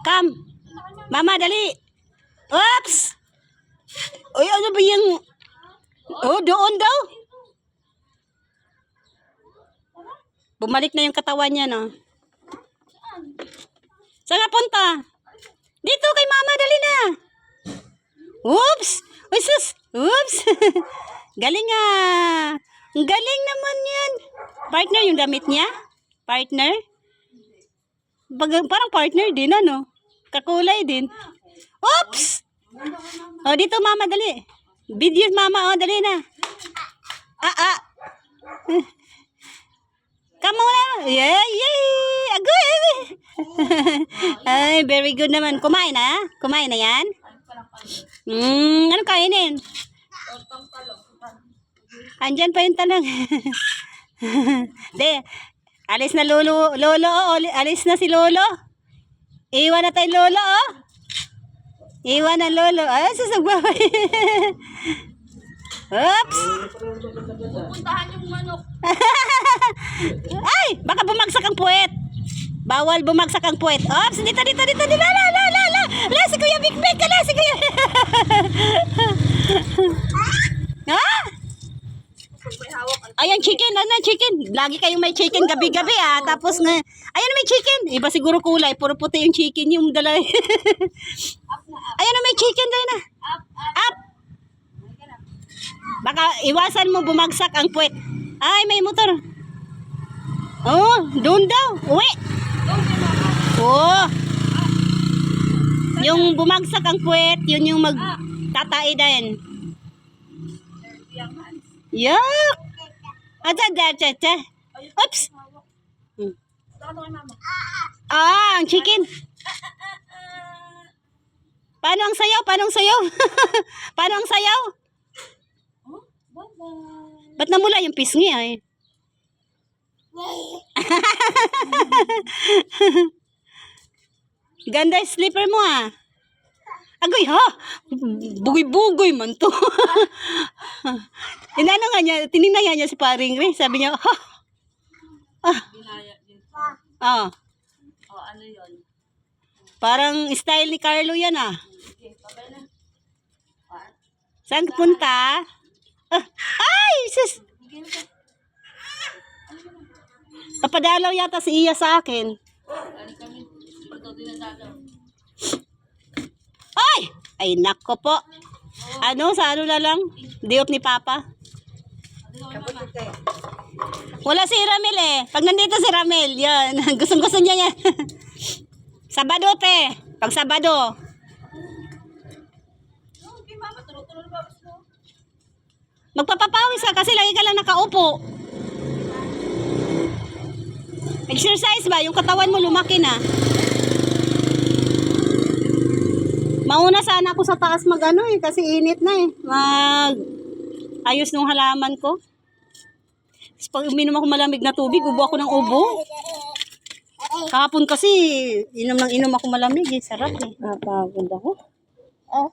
Come. Mama, dali. Oops. Uy, ano ba yung... Oh, doon daw. Bumalik na yung katawan niya, no? Saan nga punta? Dito kay mama, dali na. Oops. Uy, sus. Oops. Galing ah. Galing naman yan. Partner yung damit niya? Partner? Parang partner din, ano? Kakulay din. Oops! Oh, dito mama, dali. Video mama, oh, dali na. Come on. Yay! Agoy! Ay, very good naman. Kumain na? Kumain na yan? Ano kainin? Andyan pa yung talong. De, alis na lolo. Alis na si lolo. Iwan na tayo lolo, oh. Iwan na lolo. Ay, sasagbabay. Oops. Pupuntahan yung manok. Ay, baka bumagsak ang puwet. Bawal bumagsak ang puwet. Oops, dito. La, si Kuya Big Big ka na, si Kuya. Ha? Ayan, chicken. Lagi kayong may chicken gabi-gabi, ah. Tapos nga, ayan, may chicken. Iba siguro kulay. Puro puti yung chicken yung dala. Ayan, may chicken din na. Up. Baka iwasan mo bumagsak ang puwet. Ay, may motor. Oh, doon daw. Uwi. Oh. Yung bumagsak ang puwet, yun yung magtatai din. Yuck! Acha. Oops! Ang chicken. Paano ang sayaw? Paano ang sayaw? Ba't namula yung pisngi ay? Ganda yung slipper mo ah. Agoy ha! Bugoy-bugoy man to. Inano nga niya, tinignan niya si paring Ray. Sabi niya, ha! Ah. Oh, ano yun? Parang style ni Carlo yan ah. Saan punta? Ay! Sus! Papadalaw yata si Iya sa akin. Ay! Ay nako po. Ano? Sa ano na lang? Diop ni Papa? Wala si Ramel eh. Pag nandito si Ramel, yan. Gustong-gusto niya yan. Sabado te. Pag Sabado. Magpapapawis ka kasi lagi ka lang nakaupo. Exercise ba? Yung katawan mo lumaki na. Mauna sana ako sa taas mag-ano eh. Kasi init na eh. Ayos nung halaman ko. Pag uminom ako malamig na tubig, ubo ako ng ubo. Kahapon kasi, inom ako malamig eh. Sarap eh. Napagod ako. Oh.